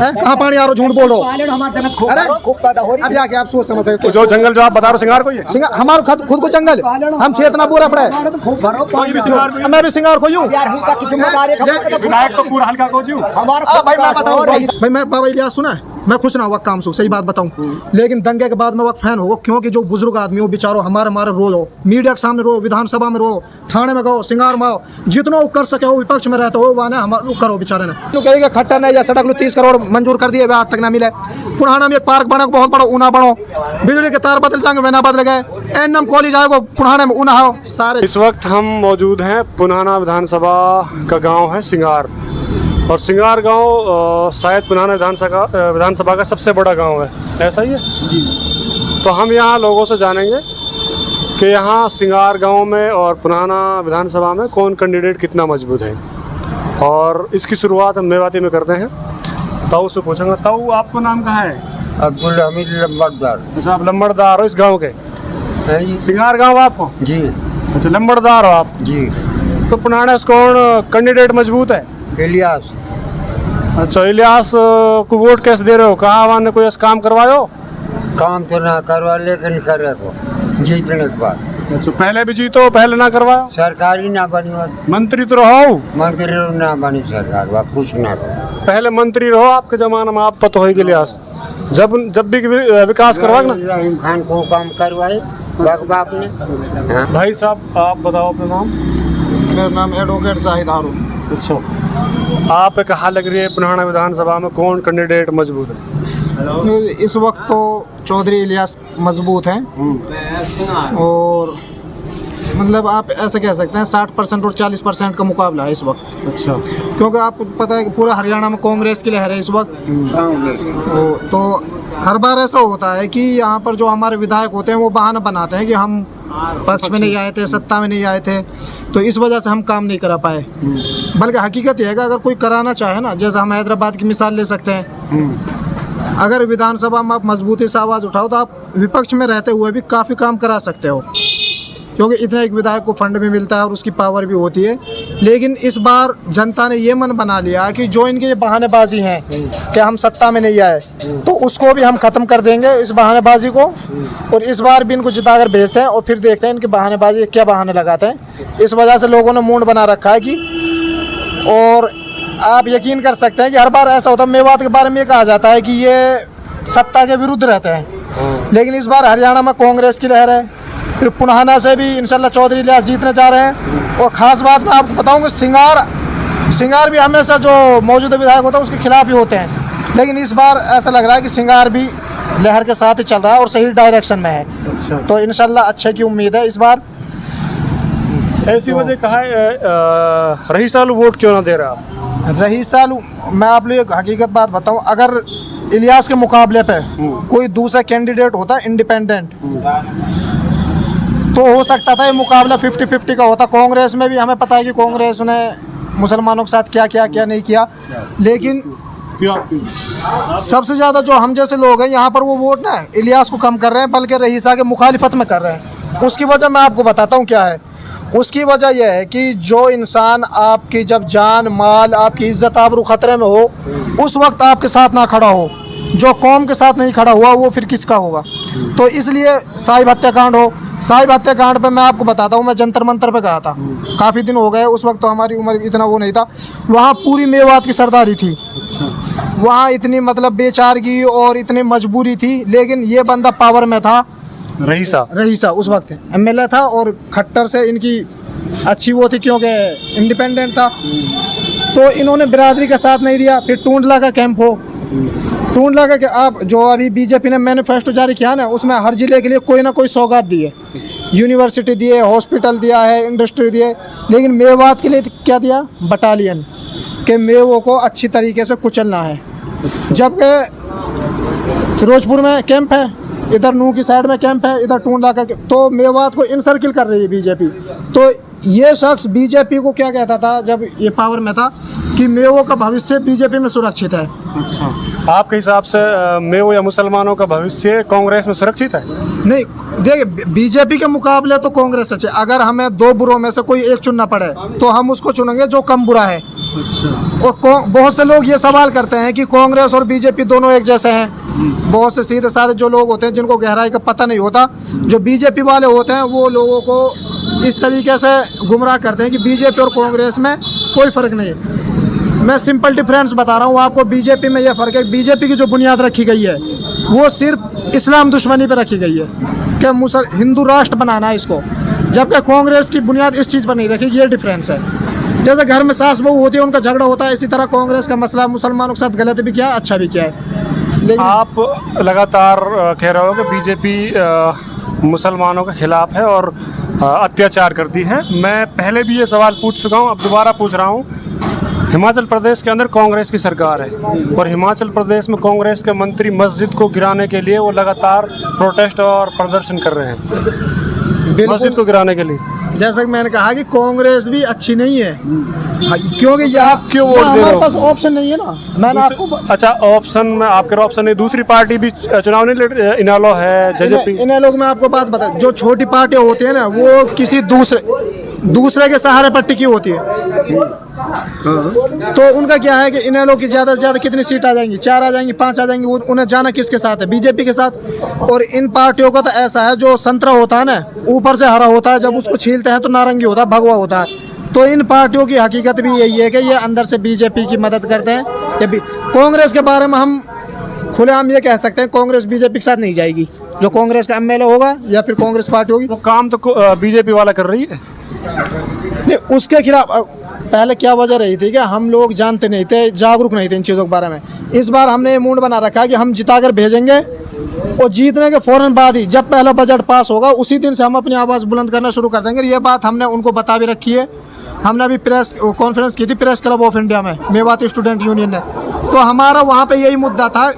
कहाँ पानी आ रहा, झूठ बोल रहे हो। अरे अब जाके आप सोच समझ सकते हो। जो जंगल जो आप बता रहे हो सिंगार को ही है? हमारा खुद को जंगल, हम खेत ना पूरा पड़ा है। मैं भी सिंगार को यूं विधायक तो पूरा हल्का को जीव। भाई मैं बताऊं भाई, मैं बाबा इलियास सुना है, मैं खुश ना हुआ काम से, सही बात बताऊं। लेकिन दंगे के बाद मैं वक्त फैन होगा, क्योंकि जो बुजुर्ग आदमी हो बेचारो हमारे रो लो, मीडिया के सामने रो, विधानसभा में रो, थाने में गो, सिंगार में आओ, जितना कर सके हो विपक्ष में रहते हो वाने हमारे करो बेचारे ने। तो कहेगा खट्टा नहीं या सड़क लो 30 करोड़ मंजूर कर दिए, आज तक ना मिले। पुराना में एक पार्क बना बहुत बड़ा, ऊना बनो, बिजली के तार बदल जाएंगे, वैना बदल गए, एनएम कॉलेज आएगा पुराने में ऊना हो सारे। इस वक्त हम मौजूद हैं पुनाना विधानसभा का गांव है सिंगार, और सिंगार गांव शायद पुनाना विधानसभा का सबसे बड़ा गांव है, ऐसा ही है जी। तो हम यहाँ लोगों से जानेंगे कि यहाँ सिंगार गांव में और पुनाना विधानसभा में कौन कैंडिडेट कितना मजबूत है, और इसकी शुरुआत हम मेवाती में करते हैं। ताऊ से पूछूंगा, ताऊ आपका नाम कहाँ है? अब्दुल हमीद लंबड़दार। अच्छा, आप लंबड़दार हो इस गाँव के? सिंगार गाँव आपको जी? अच्छा, लंबड़दार हो आप जी। तो पुनाना से कौन कैंडिडेट मजबूत है? इलियास। अच्छा, इलियास को वोट कैसे दे रहे हो? कहाँ आवाम ने कोई काम करवायो? काम तो ना करवा, लेकिन करे को जीतने के बाद। अच्छा, पहले भी जीतो, पहले ना करवायो? सरकार ही ना बनी, मंत्री तो रहो। मंत्री ना बनी सरकार, वह कुछ ना रहो। पहले मंत्री रहो आपके जमाने में, आप पता हो इलियास जब भी विकास करवा ना। रहीम खान को काम करवाए बाप ने। भाई साहब आप बताओ अपना नाम? मेरा नाम एडवोकेट शाहिद हारून। अच्छा, आप कहाँ लग रही है पुनाना विधानसभा में कौन कैंडिडेट मजबूत है? इस वक्त तो चौधरी इलियास मजबूत हैं, और मतलब आप ऐसे कह सकते हैं 60% और 40% का मुकाबला है इस वक्त। अच्छा, क्योंकि आपको पता है कि पूरा हरियाणा में कांग्रेस की लहर है इस वक्त। तो हर बार ऐसा होता है कि यहाँ पर जो हमारे विधायक होते हैं वो बहाना बनाते हैं कि हम पक्ष में नहीं आए थे, सत्ता में नहीं आए थे, तो इस वजह से हम काम नहीं करा पाए। बल्कि हकीकत यह है कि अगर कोई कराना चाहे ना, जैसे हम हैदराबाद की मिसाल ले सकते हैं, अगर विधानसभा में आप मजबूती से आवाज़ उठाओ तो आप विपक्ष में रहते हुए भी काफ़ी काम करा सकते हो, क्योंकि इतना एक विधायक को फंड भी मिलता है और उसकी पावर भी होती है। लेकिन इस बार जनता ने ये मन बना लिया कि जो इनके ये बहानेबाजी हैं कि हम सत्ता में नहीं आए, तो उसको भी हम ख़त्म कर देंगे इस बहानेबाजी को, और इस बार भी इनको जिताकर भेजते हैं और फिर देखते हैं इनकी बहानेबाजी क्या बहाने लगाते हैं। इस वजह से लोगों ने मूड बना रखा है कि, और आप यकीन कर सकते हैं कि हर बार ऐसा होता है, मेवात के बारे में ये कहा जाता है कि ये सत्ता के विरुद्ध रहते हैं, लेकिन इस बार हरियाणा में कांग्रेस की लहर है, फिर पुनाना से भी इंशाल्लाह चौधरी इलियास जीतने जा रहे हैं। और ख़ास बात मैं आपको बताऊं कि सिंगार भी हमेशा जो मौजूदा विधायक होता है उसके खिलाफ ही होते हैं, लेकिन इस बार ऐसा लग रहा है कि सिंगार भी लहर के साथ ही चल रहा है और सही डायरेक्शन में है। अच्छा। तो इंशाल्लाह अच्छे की उम्मीद है इस बार। ऐसी वजह कहा है रही साल वोट क्यों ना दे रहा आप? रही साल मैं आप लोग एक हकीकत बात बताऊं, अगर इलियास के मुकाबले पे कोई दूसरा कैंडिडेट होता इंडिपेंडेंट, तो हो सकता था ये मुकाबला 50-50 का होता। कांग्रेस में भी हमें पता है कि कांग्रेस ने मुसलमानों के साथ क्या नहीं किया, लेकिन सबसे ज़्यादा जो हम जैसे लोग हैं यहाँ पर वो वोट ना इलियास को कम कर रहे हैं, बल्कि रईसा के मुखालिफत में कर रहे हैं। उसकी वजह मैं आपको बताता हूँ क्या है। उसकी वजह यह है कि जो इंसान आपकी जब जान माल आपकी इज्जत आबरू ख़तरे में हो, उस वक्त आपके साथ ना खड़ा हो, जो कौम के साथ नहीं खड़ा हुआ वो फिर किसका होगा। तो इसलिए साहिब हत्याकांड हो, साहिब हत्याकांड पे मैं आपको बताता हूँ, मैं जंतर मंतर पे गया था, काफ़ी दिन हो गए, उस वक्त तो हमारी उम्र इतना वो नहीं था। वहाँ पूरी मेवात की सरदारी थी, वहाँ इतनी मतलब बेचारगी और इतनी मजबूरी थी, लेकिन ये बंदा पावर में था, रईसा उस वक्त एमएलए था, और खट्टर से इनकी अच्छी वो थी क्योंकि इंडिपेंडेंट था, तो इन्होंने बिरादरी का साथ नहीं दिया। फिर टूंडला का कैंप हो, टूंडला का आप जो अभी बीजेपी ने मैनिफेस्टो जारी किया ना, उसमें हर जिले के लिए कोई ना कोई सौगात दिए, यूनिवर्सिटी दिए, हॉस्पिटल दिया है, इंडस्ट्री दिए, लेकिन मेवात के लिए क्या दिया? बटालियन के मेवों को अच्छी तरीके से कुचलना है। जबकि फिरोजपुर में कैंप है, इधर नूह की साइड में कैंप है, इधर टूंडला का, तो मेवात को इनसर्किल कर रही है बीजेपी। तो ये शख्स बीजेपी को क्या कहता था जब ये पावर में था कि मेवों का भविष्य बीजेपी में सुरक्षित है। अच्छा, आपके हिसाब से मेवो या मुसलमानों का भविष्य कांग्रेस में सुरक्षित है? नहीं, देखिए बीजेपी के मुकाबले तो कांग्रेस अच्छे। अगर हमें दो बुरों में से कोई एक चुनना पड़े तो हम उसको चुनेंगे जो कम बुरा है। अच्छा। और बहुत से लोग ये सवाल करते हैं कि कांग्रेस और बीजेपी दोनों एक जैसे हैं। बहुत से सीधे साधे जो लोग होते हैं जिनको गहराई का पता नहीं होता, जो बीजेपी वाले होते हैं वो लोगों को इस तरीके से गुमराह करते हैं कि बीजेपी और कांग्रेस में कोई फ़र्क नहीं है। मैं सिंपल डिफरेंस बता रहा हूँ आपको। बीजेपी में यह फ़र्क है, बीजेपी की जो बुनियाद रखी गई है वो सिर्फ इस्लाम दुश्मनी पर रखी गई है कि हिंदू राष्ट्र बनाना है इसको, जबकि कांग्रेस की बुनियाद इस चीज़ पर नहीं रखी। ये डिफरेंस है। जैसे घर में सास बहू होती है उनका झगड़ा होता है, इसी तरह कांग्रेस का मसला मुसलमानों के साथ गलत भी किया है, अच्छा भी किया है। लेकिन आप लगातार कह रहे हो कि बीजेपी मुसलमानों के खिलाफ है और अत्याचार करती है। मैं पहले भी ये सवाल पूछ चुका हूँ, अब दोबारा पूछ रहा हूँ। हिमाचल प्रदेश के अंदर कांग्रेस की सरकार है और हिमाचल प्रदेश में कांग्रेस के मंत्री मस्जिद को गिराने के लिए वो लगातार प्रोटेस्ट और प्रदर्शन कर रहे हैं मस्जिद को गिराने के लिए। जैसा कि मैंने कहा कि कांग्रेस भी अच्छी नहीं है, क्योंकि आप क्यों वोट दे रहे हो? हमारे पास ऑप्शन नहीं है ना। मैंने आपको अच्छा, ऑप्शन में आपके ऑप्शन नहीं, दूसरी पार्टी भी चुनाव नहीं लड़, इनेलो है, जेजेपी। इन्हें लोग, मैं आपको बात बता, जो छोटी पार्टियां होती है ना वो किसी दूसरे के सहारे पर टिकी होती है। तो उनका क्या है कि इन्हें लोग की ज़्यादा से ज़्यादा कितनी सीट आ जाएंगी, 4 आ जाएंगी, 5 आ जाएंगी, उन्हें जाना किसके साथ है? बीजेपी के साथ। और इन पार्टियों का तो ऐसा है, जो संतरा होता है ना ऊपर से हरा होता है, जब उसको छीलते हैं तो नारंगी होता है, भगवा होता है। तो इन पार्टियों की हकीकत भी यही है कि ये अंदर से बीजेपी की मदद करते हैं। कांग्रेस के बारे में हम खुलेआम ये कह सकते हैं, कांग्रेस बीजेपी के साथ नहीं जाएगी। जो कांग्रेस का एमएलए होगा या फिर कांग्रेस पार्टी होगी, वो काम तो बीजेपी वाला कर रही है। नहीं, उसके खिलाफ पहले क्या वजह रही थी कि हम लोग जानते नहीं थे, जागरूक नहीं थे इन चीज़ों के बारे में। इस बार हमने ये मूड बना रखा है कि हम जिताकर भेजेंगे और जीतने के फ़ौरन बाद ही जब पहला बजट पास होगा उसी दिन से हम अपनी आवाज़ बुलंद करना शुरू कर देंगे। ये बात हमने उनको बता भी रखी है। हमने अभी प्रेस कॉन्फ्रेंस की थी प्रेस क्लब ऑफ इंडिया में, मेवाती स्टूडेंट यूनियन ने। तो हमारा वहाँ पे यही मुद्दा था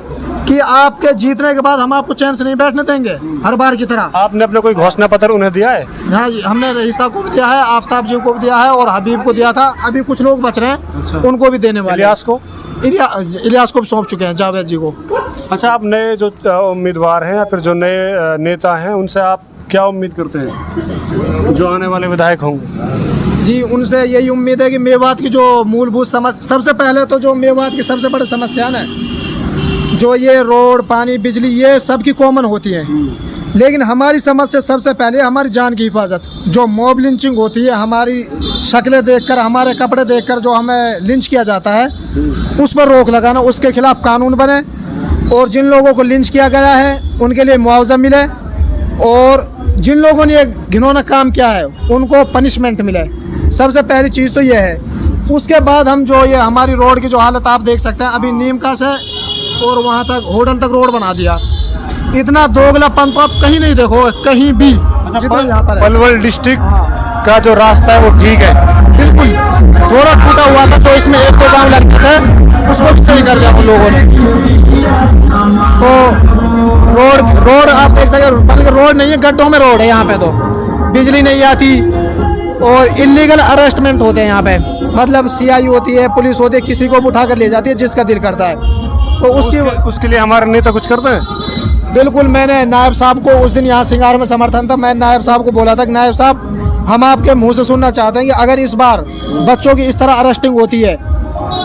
कि आपके जीतने के बाद हम आपको चैन से नहीं बैठने देंगे, हर बार की तरह। आपने अपने कोई घोषणा पत्र उन्हें दिया है? हाँ जी, हमने रईसा को भी दिया है, आफ्ताब जी को भी दिया है और हबीब को दिया था। अभी कुछ लोग बच रहे हैं। अच्छा। उनको भी देने वाले। इलियास को भी सौंप चुके हैं, जावेद जी को। अच्छा, आप नए जो उम्मीदवार हैं या फिर जो नए नेता हैं उनसे आप क्या उम्मीद करते हैं जो आने वाले विधायक होंगे? जी, उनसे यही उम्मीद है कि मेवात की जो मूलभूत समस्या, सबसे पहले तो जो मेवात की सबसे बड़ी समस्या है ना, जो ये रोड, पानी, बिजली, ये सब की कॉमन होती है। लेकिन हमारी समस्या सबसे पहले हमारी जान की हिफाजत। जो मॉब लिंचिंग होती है, हमारी शक्लें देखकर, हमारे कपड़े देखकर जो हमें लिंच किया जाता है, उस पर रोक लगाना, उसके खिलाफ कानून बने और जिन लोगों को लिंच किया गया है उनके लिए मुआवजा मिले और जिन लोगों ने ये घिनौना काम किया है उनको पनिशमेंट मिले। सबसे पहली चीज़ तो ये है। उसके बाद हम जो ये हमारी रोड की जो हालत आप देख सकते हैं, अभी नीमका से और वहाँ तक होटल तक रोड बना दिया। इतना दोगलापन तो आप कहीं नहीं देखो, कहीं भी। अच्छा, यहाँ पर पलवल डिस्ट्रिक्ट का जो रास्ता है वो ठीक है? बिल्कुल, थोड़ा टूटा हुआ था, जो इसमें 1-2 गाँव लगते थे, उसको भी सही कर दिया उन लोगों ने। तो रोड आप देख सकते हैं, बल्कि रोड नहीं है, गड्ढों में रोड है यहाँ पे। तो बिजली नहीं आती और इलीगल अरेस्टमेंट होते हैं यहाँ पे। मतलब सीआई होती है, पुलिस होती है, किसी को भी उठा कर ले जाती है जिसका दिल करता है। तो उसके लिए हमारे नेता कुछ करते हैं? बिल्कुल, मैंने नायब साहब को उस दिन यहाँ सिंगार में समर्थन था, मैं नायब साहब को बोला था कि नायब साहब, हम आपके मुंह से सुनना चाहते हैं कि अगर इस बार बच्चों की इस तरह अरेस्टिंग होती है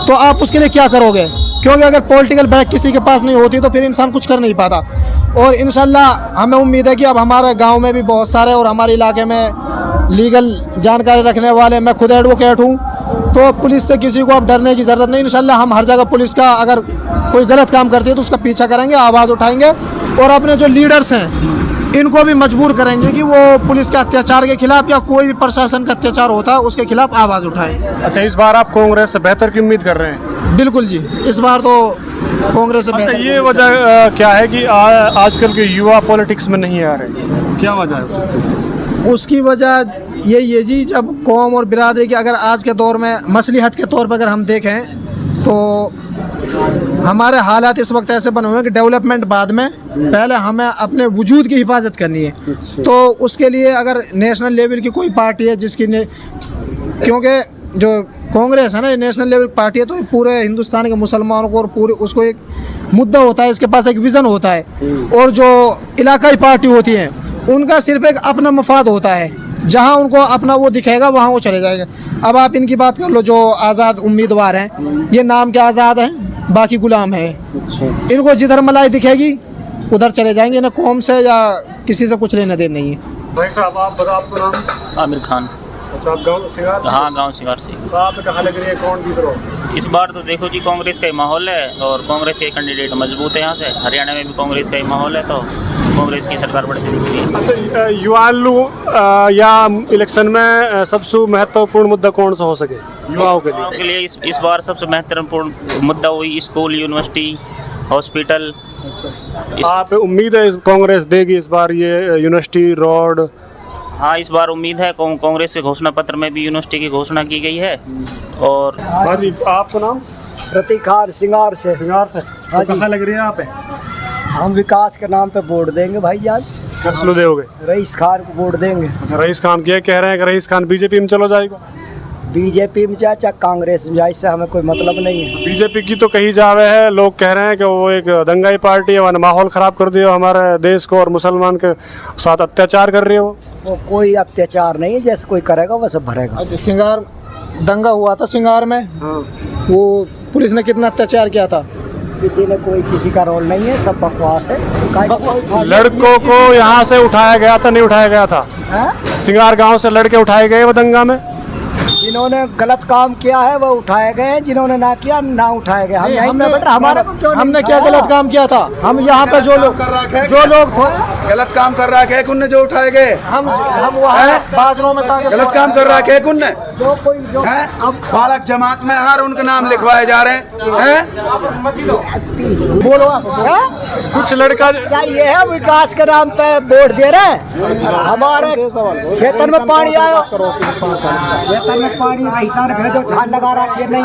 तो आप उसके लिए क्या करोगे? क्योंकि अगर पॉलिटिकल बैक किसी के पास नहीं होती तो फिर इंसान कुछ कर नहीं पाता। और इंशाल्लाह हमें उम्मीद है कि अब हमारे गाँव में भी बहुत सारे और हमारे इलाके में लीगल जानकारी रखने वाले, मैं खुद एडवोकेट हूँ, तो पुलिस से किसी को अब डरने की ज़रूरत नहीं। इंशाल्लाह हम हर जगह पुलिस का, अगर कोई गलत काम करती है तो उसका पीछा करेंगे, आवाज़ उठाएंगे और अपने जो लीडर्स हैं इनको भी मजबूर करेंगे कि वो पुलिस के अत्याचार के खिलाफ या कोई भी प्रशासन का अत्याचार होता है उसके खिलाफ आवाज़ उठाएं। अच्छा, इस बार आप कांग्रेस से बेहतर की उम्मीद कर रहे हैं? बिल्कुल जी, इस बार तो कांग्रेस से बेहतर। ये वजह क्या है कि आजकल के युवा पॉलिटिक्स में नहीं आ रहे, क्या वजह है? उसकी वजह यही है जी, जब कौम और बिरादरी की, अगर आज के दौर में मसलिहत के तौर पर अगर हम देखें तो हमारे हालात इस वक्त ऐसे बने हुए हैं कि डेवलपमेंट बाद में, पहले हमें अपने वजूद की हिफाजत करनी है। तो उसके लिए अगर नेशनल लेवल की कोई पार्टी है क्योंकि जो कांग्रेस है ना, ये नेशनल लेवल पार्टी है, तो ये पूरे हिंदुस्तान के मुसलमानों को और पूरे उसको एक मुद्दा होता है, इसके पास एक विज़न होता है। और जो इलाकाई पार्टी होती हैं उनका सिर्फ एक अपना मफाद होता है, जहां उनको अपना वो दिखेगा वहां वो चले जाएंगे। अब आप इनकी बात कर लो, जो आज़ाद उम्मीदवार हैं, ये नाम के आज़ाद हैं, बाकी गुलाम हैं। इनको जिधर मलाई दिखेगी उधर चले जाएंगे, ना कौम से या किसी से कुछ लेना देना नहीं है। भाई साहब आप बताओ, आपका नाम? आमिर खान। अच्छा, आप गाँव सिंगार से? हाँ, गांव सिंगार से। तो आप कहाँ लग रही है, कौन जीत रहा हो? इस बार तो देखो जी, कांग्रेस का ही माहौल है और कांग्रेस के कैंडिडेट मजबूत है। यहाँ से हरियाणा में भी कांग्रेस का ही माहौल है, तो कांग्रेस की सरकार बढ़ती दिख रही है। अच्छा, युवाओं या इलेक्शन में सबसे महत्वपूर्ण मुद्दा कौन सा हो सके युवाओं के युवाओं लिए? के लिए इस बार सबसे महत्वपूर्ण मुद्दा वही स्कूल, यूनिवर्सिटी, हॉस्पिटल। आप उम्मीद है कांग्रेस देगी इस बार ये यूनिवर्सिटी, रोड? हाँ, इस बार उम्मीद है। कांग्रेस के घोषणा पत्र में भी यूनिवर्सिटी की घोषणा की गई है। और हाँ जी, आपका नाम? प्रतिकार सिंगार से। सिंगार से? हाँ तो जी। कहाँ लग रही है आप? हम विकास के नाम पे वोट देंगे भाई जान। कसलो दोगे? रईस खान को वोट देंगे। अच्छा, रईस खान ये कह रहे हैं कि रईस खान बीजेपी में चलो जाएगा। बीजेपी में जाए चाहे कांग्रेस में जाए, इससे हमें कोई मतलब नहीं है। बीजेपी की तो कही जावे है, लोग कह रहे हैं कि वो एक दंगाई पार्टी है, वो माहौल ख़राब कर दिया हमारे देश को और मुसलमान के साथ अत्याचार कर रही है। वो कोई अत्याचार नहीं है, जैसे कोई करेगा वो सब भरेगा। सिंगार दंगा हुआ था सिंगार में, वो पुलिस ने कितना अत्याचार किया था। किसी ने कोई किसी का रोल नहीं है, सब बकवास है। लड़कों को यहाँ से उठाया गया था, नहीं उठाया गया था? हाँ? सिंगार गांव से लड़के उठाए गए वो दंगा में? जिन्होंने गलत काम किया है वो उठाए गए, जिन्होंने ना किया ना उठाए गए। हम यहीं पे बैठे, हमारे को क्यों नहीं हमने क्या उठाया? गलत काम किया था? हम यहाँ पे जो लोग गलत काम कर रहा है कुन्ने जो उठाए गए। हम वहाँ बाजरों में जाके गलत काम कर रहा है कुन्ने जो कोई जो हैं? अब बालक जमात में हर उनके नाम लिखवाए जा रहे हैं। बोलो आप, हाँ? कुछ लड़का चाहिए है विकास के नाम पे वोट दे रहे हैं। हमारे खेतन में पानी आया, खेतन में पानी किसान भेजो, झाड़ लगा रखी है नहीं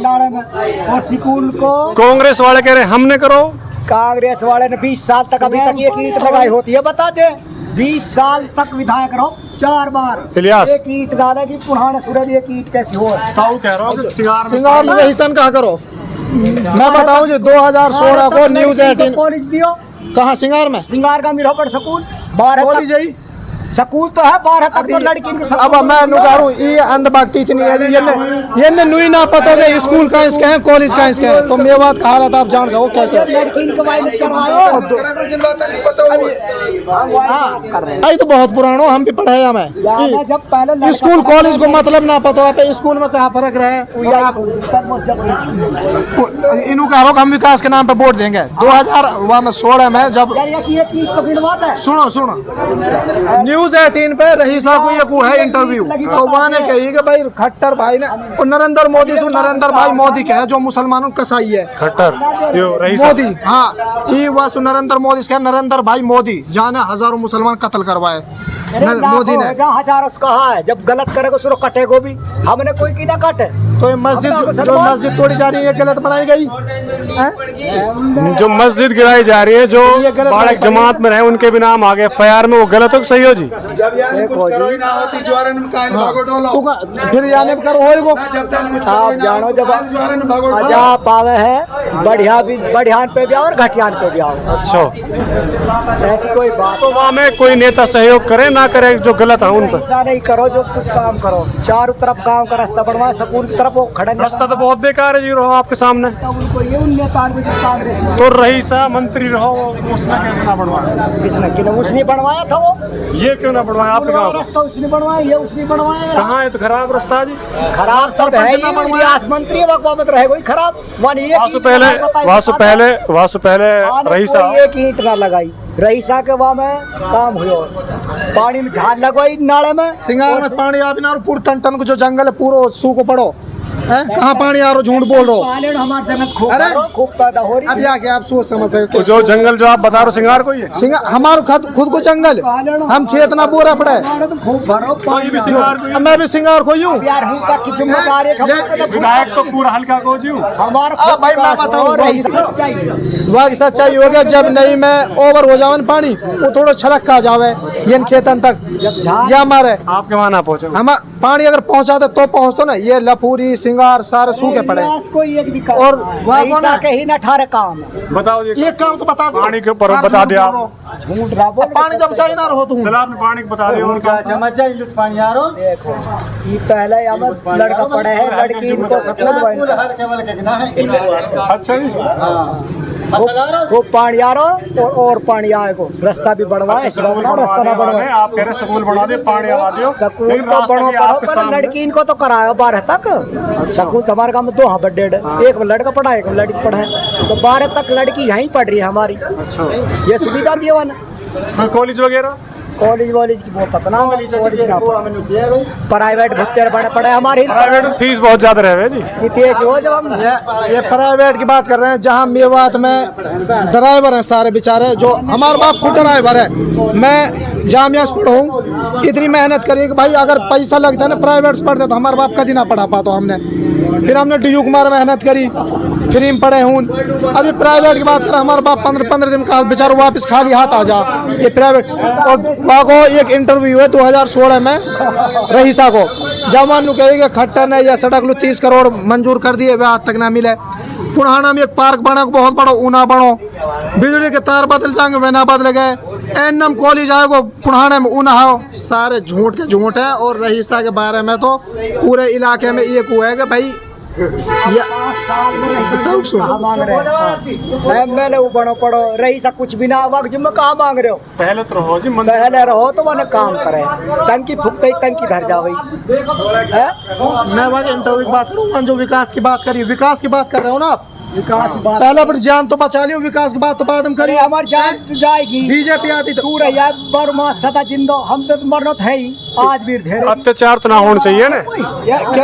नाले में। और स्कूल को कांग्रेस वाले कह रहे हैं हमने करो। कांग्रेस वाले ने 20 साल तक अभी तक एक ईंट लगाई होती है, बता दे। 20 साल तक विधायक रहो, 4 बार इलियास। एक ईंट डालेगी, पुराने सूरज एक ईंट कैसी हो। ताऊ कह रहा हूँ सिंगार में हिसन कहाँ करो? मैं बताऊँ जी, 2016 को न्यूज़ 18 कॉलेज दियो कहाँ सिंगार में? सिंगार का मिरोपड़ स्कूल 12 कॉलेज तक है। स्कूल तो है, 12 तक तो लड़की अब मैं नुकारूं, ये अंधभक्ति इतनी है जी, ये ने नुई ना पता है स्कूल का इसके हैं, कॉलेज का इसके हैं। तो मेवात का हालत आप जान सको कैसे। लड़की को वायरस करवाओ। आई तो बहुत पुरानो, हम भी पढ़े हमें जब पहले स्कूल कॉलेज को मतलब ना पता है, स्कूल में कहाँ फर्क रहे। इनू कह रहा हूँ हम विकास के नाम पे वोट देंगे। 2016 में जब सुनो न्यूज़ 18 पे रहीसा को ये है इंटरव्यू, तो वहाँ ने कही कि भाई खट्टर भाई ने और नरेंद्र मोदी से, नरेंद्र भाई मोदी के है जो मुसलमानों का कसाई है। खट्टर यो रईस मोदी, हाँ ये वह नरेंद्र मोदी से, नरेंद्र भाई मोदी जाने हजारों मुसलमान कत्ल करवाए मोदी ने। हजारों से कहा है, जब गलत करेगा सुनो कटेगो भी, हमने कोई की ना काटे। तो ये मस्जिद जो मस्जिद तोड़ी जा रही है गलत बनाई गई है? जो मस्जिद गिराई जा रही है, जो बालक जमात में रहे उनके भी नाम आगे FIR में, वो गलत हो सही हो जी? जब यार कुछ करो ही ना होती ज्वारन में काहे भागो डोलो। तो फिर जाने पे करो होएगो। जब तक कुछ आप जानो जब ज्वारन में भागो डोलो। अजा पावे है, बढ़िया भी बढ़ियान पे भी आओ और घटियान पे भी आओ। अच्छा, ऐसी कोई बात तो वहाँ में कोई नेता सहयोग करे ना करे जो गलत है उन पर? ऐसा नहीं करो, जो कुछ काम करो। चारों तरफ गांव का रास्ता बनवाए, स्कूल की तरफ वो खड़े नहीं। रास्ता तो बहुत बेकार है जी, रहो आपके सामने। तो उनको ये उन नेता को जो कांग्रेस में तो रईसा मंत्री रहो, उसने कैसे ना बनवाया? किसने किने उसने बनवाया था वो। ये क्यों ना बनवाया आपके गाँव? रास्ता उसने बनवाया, ये उसने बनवाया। कहाँ है तो खराब रास्ता जी? खराब सब है, इतिहास मंत्री वकामत रहे कोई खराब वन। ये वहाँ से पहले रईसा एक ईंट ना लगाई, रईसा के वहाँ में काम हुआ, पानी में झाड़ लगवाई नाले में। सिंगार में पानी आप ना पूरा टन टन को जो जंगल है पूरा सूखो पड़ो, कहाँ पानी आ रहा, झूठ बोल रहा हो। पाले हमार जगत खूब अरे, खूब पैदा हो रही अब आके आप सोच समझ तो सकते जो जंगल जो आप बता रहे हो सिंगार को ही है? हमारा खुद को जंगल, हम खेत ना बोरा पड़ा है। हमारे तो खूब भरो पानी भी सिंगार को ही है? अब मैं भी सिंगार को ही हूँ। यार हूँ तक की जिम्मेदारी है, हमारे को तो विधायक तो पूरा हल्का को जी हूँ। हमारा अब भाई मैं विकास बताऊं, हो रही बाकी चाहिए। वहाँ की सच्चाई हो गया, जब नहीं में ओवर हो जावन पानी वो थोड़ा छलक का जावे ये खेतन तक, ये हमारे आपके वहाँ ना पहुँचे? हमार पानी अगर पहुँचाते तो पहुँचतो ना, ये लफूरी सिंगार सारे सूखे पड़े। विकास को एक भी काम और नहीं है। वहाँ कौन पैसा है? के ही न ठारे काम है। बताओ जी, ये काम तो बता दो, पानी के ऊपर बता दे आप। झूठ रहा बोल पानी जब चाहिए ना रहो तुम। चलो आपने पानी को बता दिया और क्या? देखो ये पहले अब लड़का पड़े है, लड़की इनको सकून अच्छा जी, वो पानी आ रहा और पानी आएगो, रास्ता भी बढ़वाए, रास्ता ना बढ़वाए। आप कह रहे स्कूल बना दे, पानी आवा दियो, सकून लेकिन तो रास्ता बढ़ो भी आपके पर सामने। लड़की इनको तो कराया 12 तक। सकून तो हमारे गाँव में 2 बड्डे, एक लड़का पढ़ा एक लड़की पढ़ा है, तो 12 तक लड़की यहीं पढ़ रही है हमारी। ये सुविधा दिए हुआ ना, कोई कॉलेज वगैरह? कॉलेज वॉलेज की वो पता ना, कॉलेज ना प्राइवेट भुत्ते बड़े पड़े हमारे। प्राइवेट में फीस बहुत ज्यादा रहे जी। इतने क्यों जब हम ये प्राइवेट की बात कर रहे हैं, जहाँ मेवात में ड्राइवर हैं सारे बेचारे, जो हमारे बाप खुद ड्राइवर है। मैं जामिया से पढ़ा हूँ, इतनी मेहनत करी कि भाई अगर पैसा लगता है ना प्राइवेट से पढ़ते तो हमारे बाप कभी ना पढ़ा पाता हमने। फिर हमने डी कुमार मेहनत करी, फ्री में पढ़े हूँ। अभी प्राइवेट की बात करें, हमारे बाप 15 दिन का बेचारा वापस खाली हाथ आ जा, ये प्राइवेट। और वहाँ को एक इंटरव्यू है 2016 में रहीसा को, जब मानू कहेगा खट्टर ने या सड़क लो 30 करोड़ मंजूर कर दिए, वे आज तक ना मिले। पुराना में एक पार्क बना, बहुत बड़ा ऊना बनो, बिजली के तार बदल जाएंगे वे ना बदल गए। एनएम कॉलेज आएगो पुराने में ऊना हो, सारे झूठ के झूठ है। और रहीसा के बारे में तो पूरे इलाके में एक हुआ है कि भाई ये कहाँ मांग रहे हैं MLA बनो पड़ो, रही सा कुछ भी ना वक्त जिम्मे कहाँ मांग रहे हो। पहले तो रहो जी, पहले रहो तो मैंने काम करे, टंकी फूकते ही टंकी धर जाओ। मैं वहाँ इंटरव्यू की बात करूँ, जो विकास की बात करी, विकास की बात कर रहे हो ना आप। विकास की बात पहले अपनी जान तो बचा लियो, विकास की बात तो बाद में करिए। हमारी जान तो जाएगी, बीजेपी आती तो तू रही बर्मा सदा जिंदो, हम तो मरना है ही आज भी ढेर। अत्याचार तो ना होना चाहिए ना,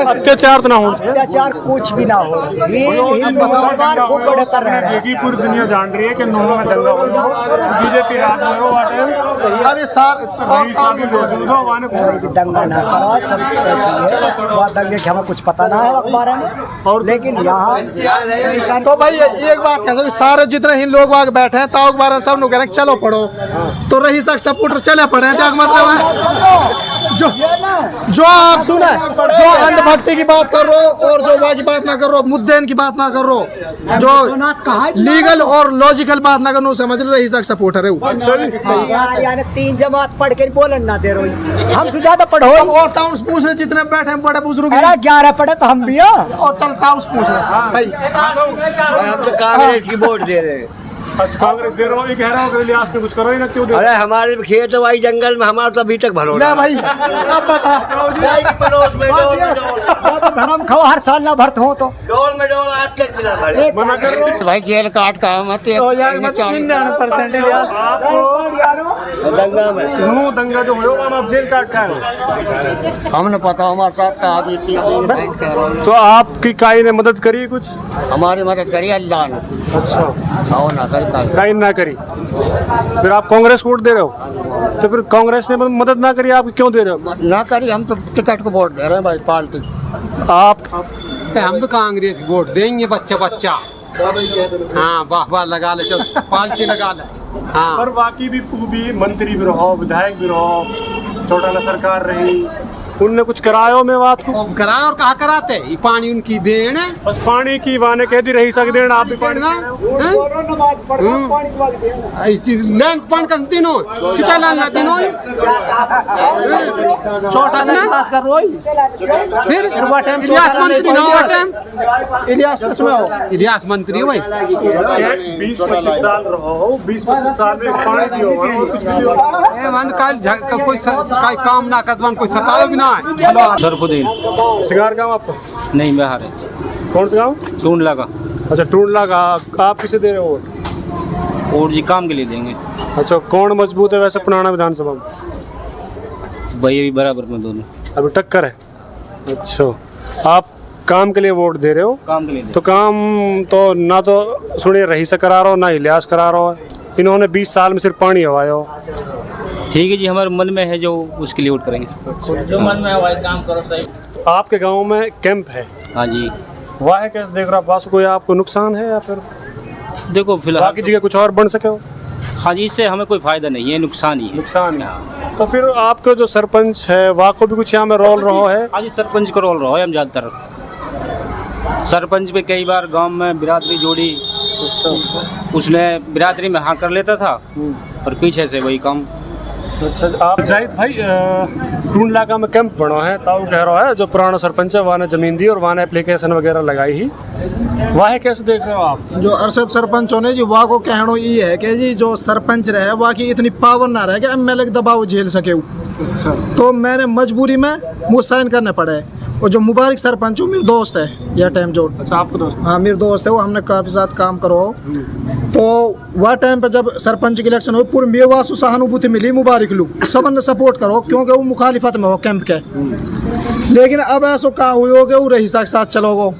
अत्याचार तो ना होना चाहिए। अत्याचार कुछ भी ना हो, हिंदू मुसलमान खूब बड़े कर रहे हैं। देखिए पूरी दुनिया जान रही है कि नोनों में दंगा हो रहा है, बीजेपी राज में हो वाटे अभी सार वही सब मौजूद हो वाने कोई भी दंगा ना करो, सब ऐसी है। वहाँ दंगे के हमें कुछ पता ना है अखबार में, लेकिन यहाँ तो भाई एक बात कह सकते, सारे जितने ही लोग वहाँ बैठे हैं ताऊ बार सब लोग कह रहे हैं चलो पढ़ो, तो रही सक सपोर्टर चले पड़े हैं। क्या मतलब है जो आप सुना, जो अंधभक्ति की बात कर रहे हो और जो वहाँ की बात ना कर रहे हो, मुद्देन की बात ना कर रहे हो, जो लीगल और लॉजिकल बात ना करो, समझ लो रही सक सपोर्टर है वो। यानी 3 जमात पढ़ के बोलन ना दे रही, हमसे ज्यादा पढ़ो। और ताऊ से पूछ रहे जितने बैठे हैं बड़े बुजुर्ग, 11 पढ़े तो हम भी हैं। और चल ताऊ से पूछ रहे भाई, हम तो कांग्रेस की वोट दे रहे हैं। अच्छा कांग्रेस दे रहा हूँ, ये कह रहा हूँ कि इलियास ने कुछ करो ही ना, क्यों दे? अरे हमारे खेत वाई जंगल में हमारा तो अभी तक भरो ले भाई अब बता। धर्म खाओ, हर साल ना भरते हो तो डोल में डोल आज तक मिला भरे। मना कर रहा हूँ। भाई जेल काट का मत तो यार मतलब 99% इलियास दंगा में नू दंगा जो हो आप जेल काट का है। हमने पता हमारे साथ था अभी थी अभी बैंक कह रहा हूँ। तो आपकी काई ने मदद करी कुछ? हमारी मदद करी अल्लाह ने। अच्छा आओ ना करी काई ना करी, फिर आप कांग्रेस वोट दे रहे हो, तो फिर कांग्रेस ने मदद ना करी, आप क्यों दे रहे हो? ना करी, हम तो टिकट को वोट दे रहे हैं भाई पार्टी। आप हम तो कांग्रेस वोट देंगे, बच्चा हाँ वाह लगा ले, चल पार्टी लगा ले। हाँ पर बाकी भी मंत्री भी रहो, विधायक भी रहो, छोटा ना सरकार रही, उनने कुछ करायो में बात को करा और कहा कराते, ये पानी उनकी देन है। बस पानी की वाने कह दी रही सकते हैं, आप भी पानी ना लैंड पान का दिनो चिता लाना दिनो छोटा सा बात कर रहे हो फिर इलियास मंत्री ना होते, इलियास किसमें हो? इलियास मंत्री हो भाई। 20-25 साल रहो, 20-25 साल में पानी भी होगा और कुछ भी होगा। मन कोई काम ना करता, कोई सताओ भी ना। सरफुद्दीन सिंगार गाँव आपका? नहीं बिहार है, कौन सा गाँव? ढूंढ लगा। अच्छा टूंडला का। आप किसे दे रहे हो वोट? और जी काम के लिए देंगे अच्छा कौन मजबूत है वैसे पुराना विधानसभा में? भाई अभी बराबर में दोनों। अभी टक्कर है। अच्छा आप काम के लिए वोट दे रहे हो, काम के लिए तो काम तो ना तो सुनिए रही से करा रहा हो ना इलियास करा रहा हो। इन्होंने 20 साल में सिर्फ पानी हवाया हो। ठीक है जी, हमारे मन में है जो उसके लिए वोट करेंगे। जो मन में है वही काम करो सही। आपके गांव में कैंप है, हाँ जी, वाह कैसे देख रहा पास कोई आपको नुकसान है या फिर देखो फिलहाल बाकी जगह कुछ और बन सके हो? हाँ जी, इससे हमें कोई फायदा नहीं है, नुकसान ही है। नुकसान है। तो फिर आपका जो सरपंच है वहाँ को भी कुछ यहाँ में रोल रहा है? हाँ जी, सरपंच का रोल रहा है। हम ज़्यादातर सरपंच पे कई बार गांव में बिरादरी जोड़ी, उसने बिरादरी में हाँ कर लेता था और पीछे से वही काम। अच्छा, आप जाहिद भाई टून इलाका में कैंप बना है, ताऊ कह रहा है जो पुराना सरपंच है वहाँ ने जमीन दी और वहाँ ने एप्लीकेशन वगैरह लगाई ही, वाह कैसे देख रहे हो आप? जो अरशद सरपंच होने जी वहाँ को कहना ये है कि जी जो सरपंच रहे वहाँ की इतनी पावर ना रहे कि एमएलए के दबाव झेल सके। तो मैंने मजबूरी में मुँह साइन करने पड़े। और जो मुबारक सरपंच हो मेरे दोस्त है यह टाइम जो। अच्छा, आपको दोस्त? हाँ मेरे दोस्त है, वो हमने काफ़ी साथ काम करो। तो वह टाइम पे जब सरपंच की इलेक्शन हो पूरी मेवासु सहानुभूति मिली मुबारक लू सब ने सपोर्ट करो क्योंकि वो मुखालिफत में हो कैंप के। लेकिन अब ऐसा कहा हुई हो कि वो रहीसा के साथ चलोगो।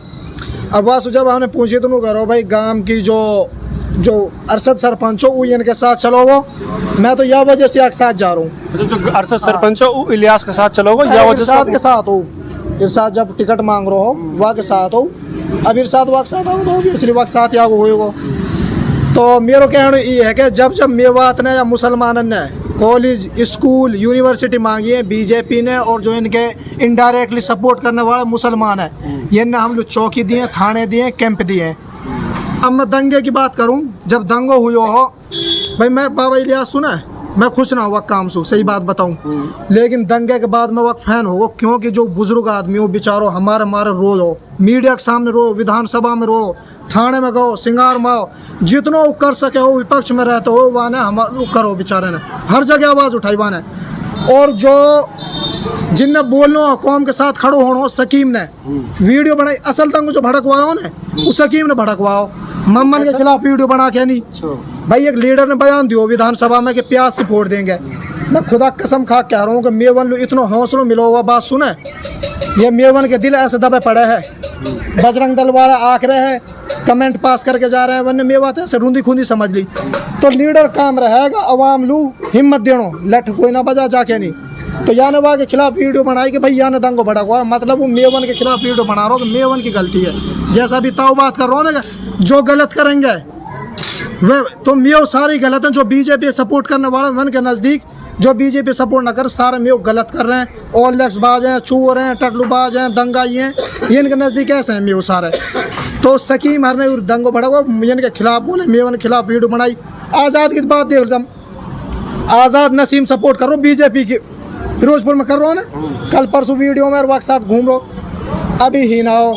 अब वासु जब हमने पूछी तो करो भाई गांव की जो अरशद सरपंच हो वो इनके साथ चलोगो, मैं तो यह वजह से एक साथ जा रहा हूँ। जो अरशद सरपंच हो वो इलियास के साथ चलोगे या वजह के साथ हो? इरशाद जब टिकट मांग रहे हो वहाँ के साथ हो, अब इरशाद वहाँ के साथ आओ तो इसलिए वहाँ के साथ या हो। तो मेरा कहना ये है कि जब मेवात ने या मुसलमानों ने कॉलेज स्कूल यूनिवर्सिटी मांगी है बीजेपी ने, और जो इनके इनडायरेक्टली सपोर्ट करने वाले मुसलमान हैं ये ने हम लोग चौकी दिए, थाने दिए, कैंप दिए। अब मैं दंगे की बात करूं, जब दंगो हुई हो भाई मैं बाबा इलियास सुना है, मैं खुश ना हुआ काम से, सही बात बताऊं। लेकिन दंगे के बाद मैं वक्त फैन होगा क्योंकि जो बुजुर्ग आदमी हो बेचारो हमारे रो हो, मीडिया के सामने रो, विधानसभा में रो, थाने में गो, सिंगार में हो, जितना कर सके हो विपक्ष में रहते हो वहाँ ने हमारे करो बेचारे ने हर जगह आवाज़ उठाई वहाँ ने। और जो जिनने बोलना कौम के साथ खड़ो होना सकीम ने वीडियो बनाई, असल तंग जो भड़कवाओ ने उस सकीम ने भड़कवाओ, मम्मन के खिलाफ वीडियो बना के नहीं। भाई एक लीडर ने बयान दियो विधानसभा में कि प्याज से फोड़ देंगे, मैं खुदा कसम खा कह रहा हूँ कि मेवन लो इतना हौसलों मिलो हुआ बात सुने, ये मेवन के दिल ऐसे दबे पड़े हैं, बजरंग दल वाला आख रहे हैं, कमेंट पास करके जा रहे हैं, वरना मेवा ऐसे रूंदी खूंदी समझ ली। तो लीडर काम रहेगा, अवाम लू हिम्मत देनो, लठ कोई ना बजा जाके नहीं। तो याने वहाँ के खिलाफ वीडियो बनाई कि भाई याने दंगो भड़क हुआ, मतलब वो मेवन के खिलाफ वीडियो बना रहा हो तो मेवन की गलती है। जैसा भी ताऊ बात कर रहा हूँ ना, जो गलत करेंगे वे तो मेव सारी गलत हैं। जो बीजेपी सपोर्ट करने वाले वन के नज़दीक जो बीजेपी सपोर्ट ना कर सारे मेव गलत कर रहे हैं, ओलेक्स बाज हैं, चूर हैं, टटलूबाज हैं, दंगाई हैं, इनके नज़दीक ऐसे हैं मेव सारे। तो सकीम हरने दंगो भड़ा हुआ इनके खिलाफ बोले, मेवन के खिलाफ वीडियो बनाई। आज़ाद की बात देख एकदम आज़ाद नसीम सपोर्ट करो बीजेपी की, फिरोजपुर में कर रहा हो ना, कल परसों वीडियो में वक्त साथ घूम रहा हो, अभी ही ना हो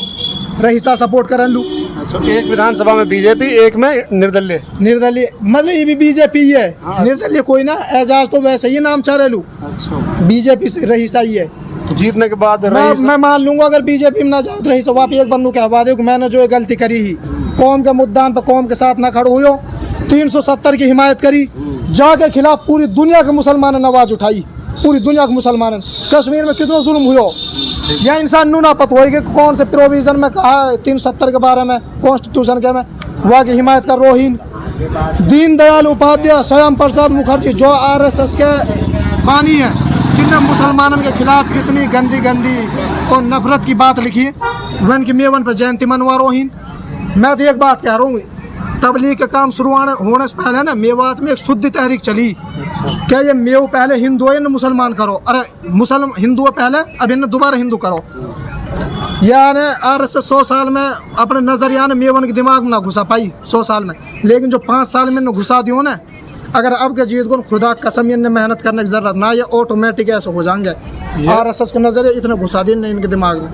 रहीसा सपोर्ट कर लूँ। अच्छा, एक विधानसभा में बीजेपी, एक में निर्दलीय मतलब ये भी बीजेपी ही है। हाँ, निर्दलीय कोई ना, एजाज तो वैसे ही नाम चाह लूँ। अच्छा, बीजेपी से रहीसा ही है। तो जीतने के बाद मैं मान लूंगा अगर बीजेपी में ना जाओ तो रहीसा वापस एक बनू कहवा दे मैंने जो गलती करी ही, कौम के मुद्दान पर कौम के साथ ना खड़ो हुए, 370 की हिमायत करी, जाके खिलाफ पूरी दुनिया के मुसलमानों ने आवाज़ उठाई, पूरी दुनिया के मुसलमान। कश्मीर में कितना जुल्म हुआ या इंसान नू ना पता होगी कौन से प्रोविज़न में कहा 370 के बारे में कॉन्स्टिट्यूशन के में वहाँ की हिमायत कर रोहिन दीनदयाल उपाध्याय, श्याम प्रसाद मुखर्जी जो RSS के बानी है, जिनने मुसलमानों के खिलाफ कितनी गंदी गंदी और नफरत की बात लिखी, वन की मेवन पर जयंती मनवा रोहिन। मैं तो एक बात कह रहा हूँ, तबलीग का काम शुरू होने से पहले ना मेवात में एक शुद्ध तहरीक चली, क्या ये मेव पहले हिंदू है न मुसलमान करो, अरे मुसलमान हिंदू है पहले, अब इन्हें दोबारा हिंदू करो। यानी RSS 100 साल में अपने नज़रिया ने मेवन के दिमाग में ना घुसा पाई 100 साल में, लेकिन जो 5 साल में घुसा दियो ना, अगर अब के जीत को खुदा कसम इन्हें मेहनत करने की ज़रूरत ना, ये ऑटोमेटिक ऐसे हो जाएंगे। RSS के नज़रिए इतने घुसा दिए नहीं इनके दिमाग में,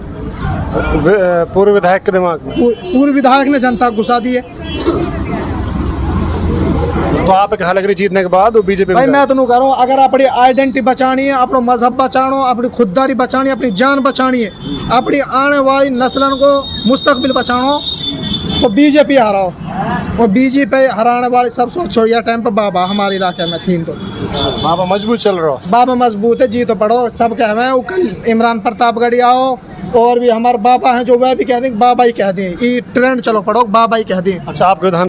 पूर्व विधायक के दिमाग में, पूर्व विधायक ने जनता को घुसा दिए। तो आप क्या लग रही जीतने के बाद वो बीजेपी भाई मैं तो नहीं कह रहा हूँ, अगर अपनी आइडेंटिटी बचानी है, अपना मजहब बचाना, अपनी खुददारी बचानी है, अपनी जान बचानी है, अपनी आने वाली नस्लन को मुस्तकबिल बचाना हो तो बीजेपी हारा हो। वो बीजेपी हराने वाले सब सोच छोड़िया टाइम पे बाबा हमारे इलाके में थी तो बाबा मजबूत चल रहा हो। बाबा मजबूत है जी तो पढ़ो सब कह रहे हैं वो कल इमरान प्रतापगढ़ आओ और भी हमारे बाबा हैं जो वह भी कह दें बाबा ही कह दें ये ट्रेंड चलो पढ़ो बाबा ही कह दें। अच्छा आपके विधान